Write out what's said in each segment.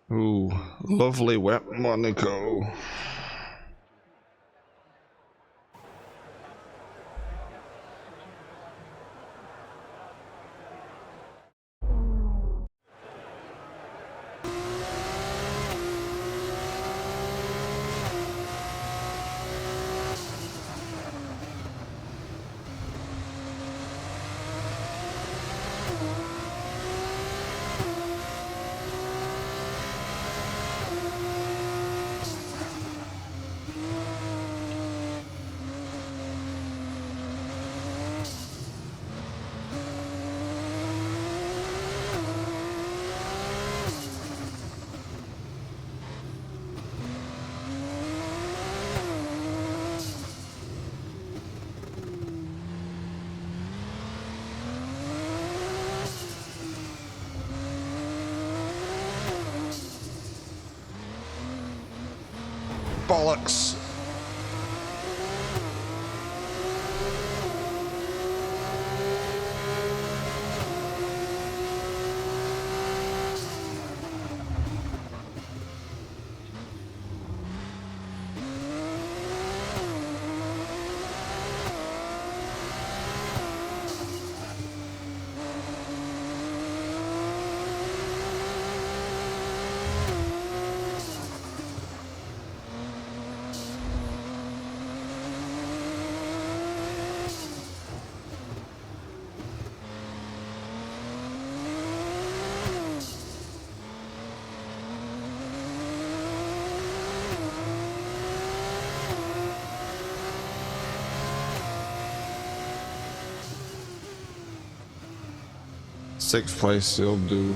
Ooh, lovely wet Monaco. Bollocks. Sixth place still do.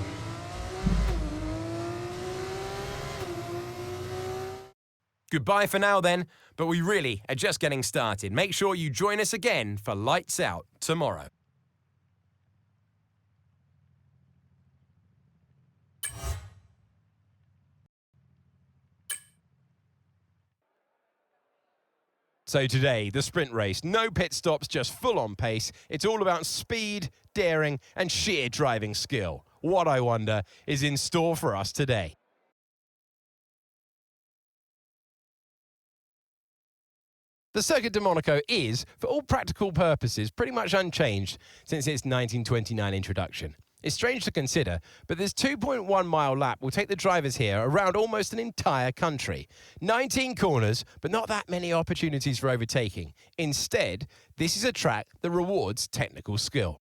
Goodbye for now then, but we really are just getting started. Make sure you join us again for Lights Out tomorrow. So today, the sprint race, no pit stops, just full-on pace. It's all about speed, daring, and sheer driving skill. What, I wonder, is in store for us today? The Circuit de Monaco is, for all practical purposes, pretty much unchanged since its 1929 introduction. It's strange to consider, but this 2.1-mile lap will take the drivers here around almost an entire country. 19 corners, but not that many opportunities for overtaking. Instead, this is a track that rewards technical skill.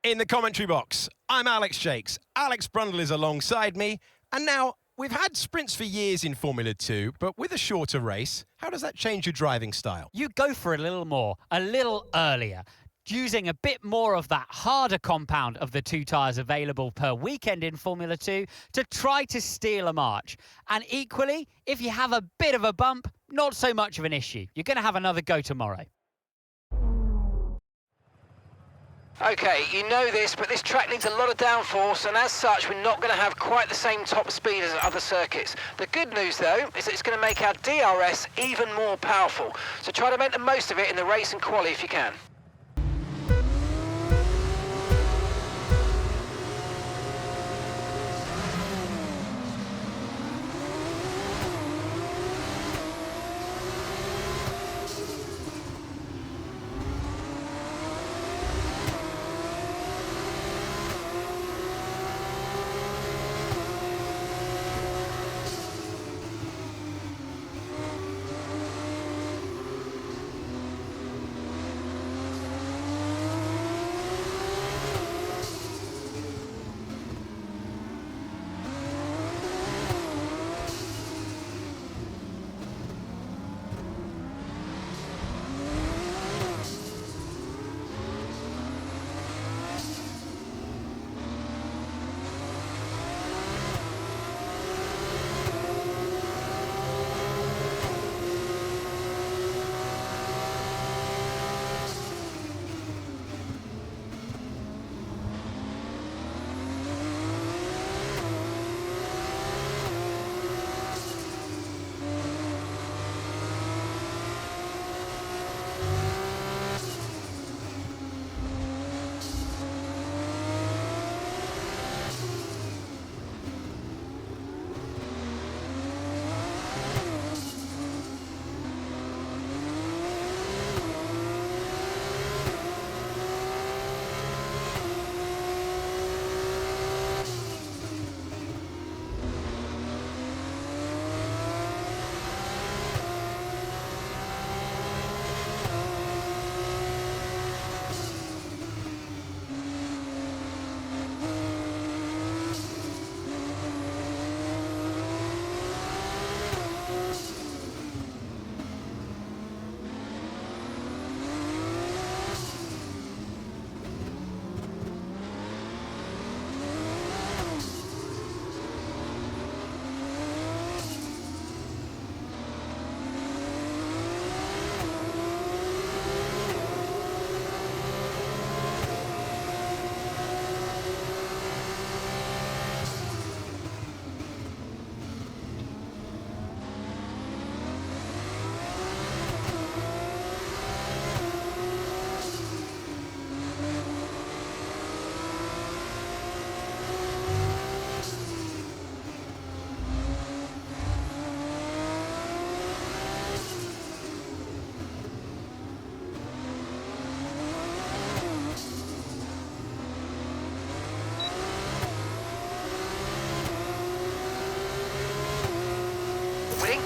In the commentary box, I'm Alex Shakes. Alex Brundle is alongside me, and now we've had sprints for years in Formula 2, but with a shorter race, how does that change your driving style? You go for a little more, a little earlier, using a bit more of that harder compound of the two tyres available per weekend in Formula 2 to try to steal a march. And equally, if you have a bit of a bump, not so much of an issue. You're going to have another go tomorrow. Okay, you know this, but this track needs a lot of downforce, and as such, we're not going to have quite the same top speed as other circuits. The good news, though, is that it's going to make our DRS even more powerful. So try to make the most of it in the race and quali if you can.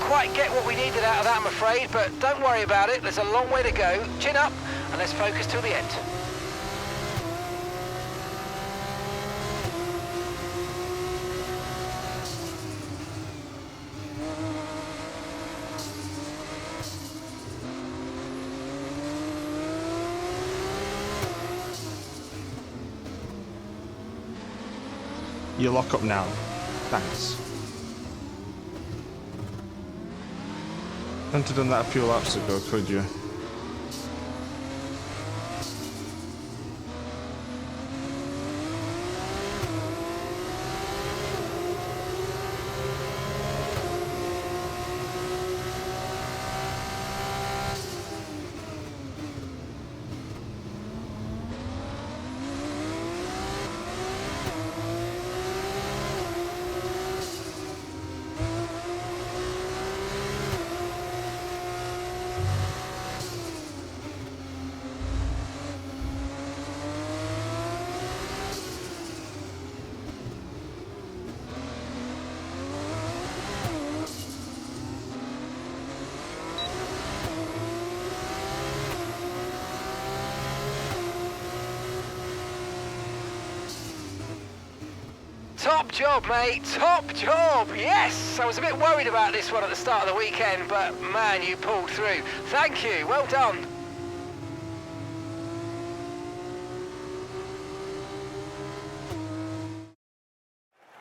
quite get what we needed out of that, I'm afraid, but don't worry about it. There's a long way to go. Chin up, and let's focus till the end. You lock up now. Thanks. Couldn't have done that a few laps ago, could you? Top job, mate. Top job. Yes. I was a bit worried about this one at the start of the weekend, but man, you pulled through. Thank you. Well done.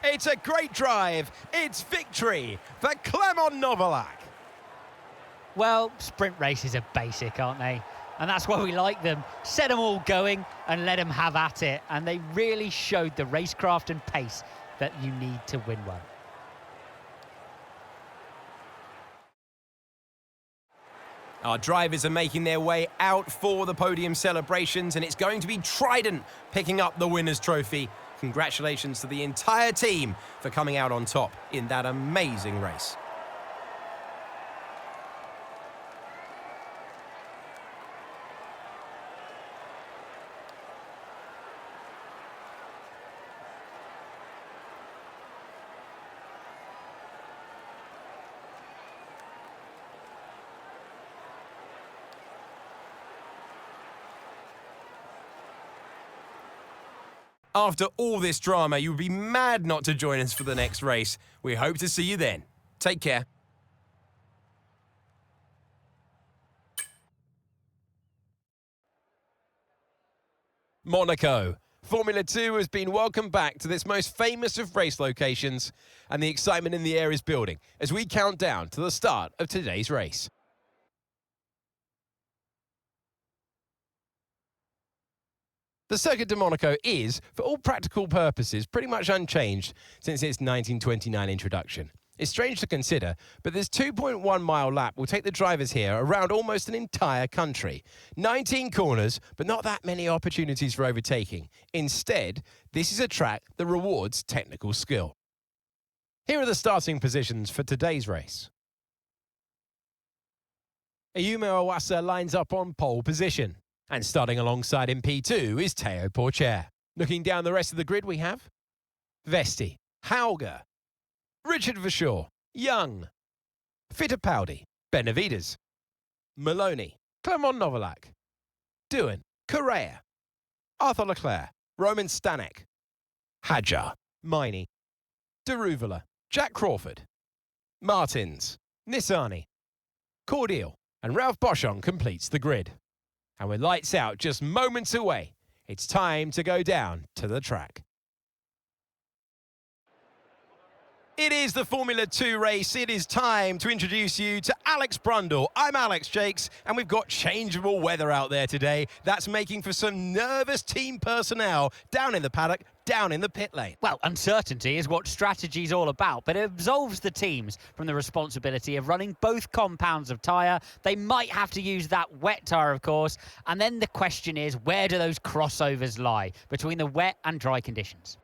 It's a great drive. It's victory for Clement Novalak. Well, sprint races are basic, aren't they? And that's why we like them. Set them all going and let them have at it. And they really showed the racecraft and pace that you need to win one. Our drivers are making their way out for the podium celebrations, and it's going to be Trident picking up the winner's trophy. Congratulations to the entire team for coming out on top in that amazing race. After all this drama, you would be mad not to join us for the next race. We hope to see you then. Take care. Monaco. Formula 2 has been welcomed back to this most famous of race locations, and the excitement in the air is building as we count down to the start of today's race. The Circuit de Monaco is, for all practical purposes, pretty much unchanged since its 1929 introduction. It's strange to consider, but this 2.1-mile lap will take the drivers here around almost an entire country. 19 corners, but not that many opportunities for overtaking. Instead, this is a track that rewards technical skill. Here are the starting positions for today's race. Ayumu Iwasa lines up on pole position. And starting alongside in P2 is Théo Pourchaire. Looking down the rest of the grid, we have Vesti, Hauger, Richard Verschoor, Young, Fittipaldi, Benavides, Maloney, Clement Novalak, Doohan, Correa, Arthur Leclerc, Roman Stanek, Hadjar, Miney, Deruvala, Jack Crawford, Martins, Nissani, Cordial, and Ralph Boschon completes the grid. And with lights out just moments away, it's time to go down to the track. It is the Formula 2 race. It is time to introduce you to Alex Brundle. I'm Alex Jakes, and we've got changeable weather out there today. That's making for some nervous team personnel down in the paddock, down in the pit lane. Well, uncertainty is what strategy's all about, but it absolves the teams from the responsibility of running both compounds of tyre. They might have to use that wet tyre, of course, and then the question is, where do those crossovers lie between the wet and dry conditions?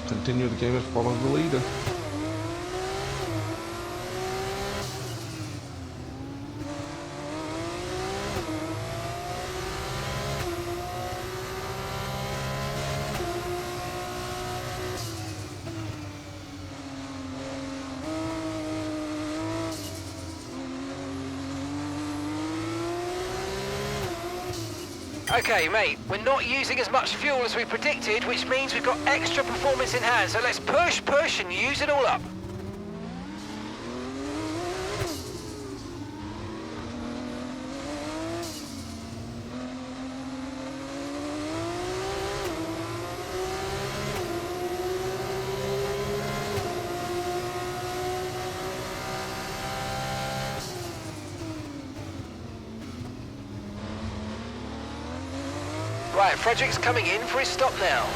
Continue the game and follow the leader. Okay, mate, we're not using as much fuel as we predicted, which means we've got extra performance in hand, so let's push, and use it all up. Right, Frederick's coming in for his stop now.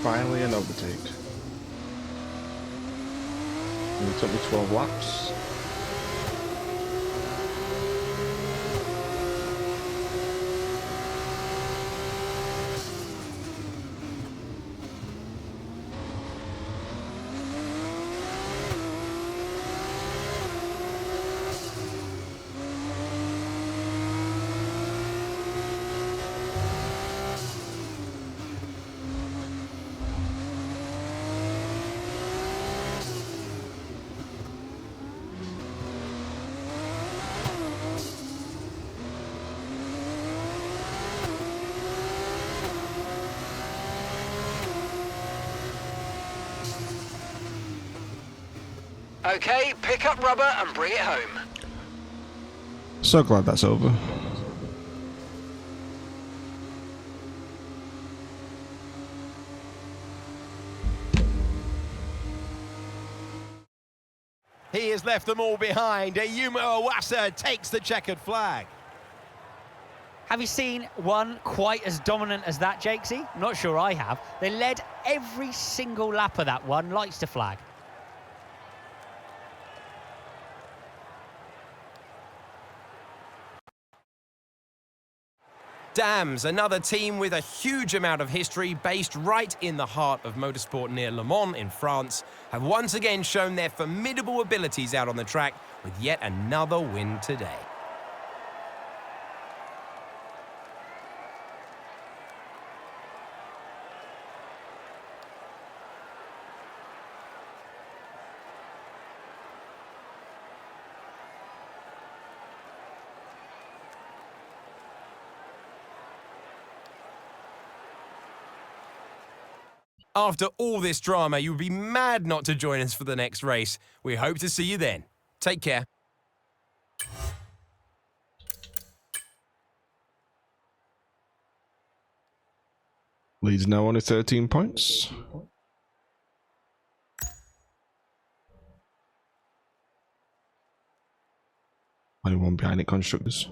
Finally an overtake. And it took me 12 laps. Okay, pick up rubber and bring it home. So glad that's over. He has left them all behind. Ayumu Iwasa takes the checkered flag. Have you seen one quite as dominant as that, Jakesy? Not sure I have. They led every single lap of that one, lights to flag. Dams, another team with a huge amount of history based right in the heart of motorsport near Le Mans in France, have once again shown their formidable abilities out on the track with yet another win today. After all this drama, you would be mad not to join us for the next race. We hope to see you then. Take care. Leads now on to 13 points. Only one behind it, constructors.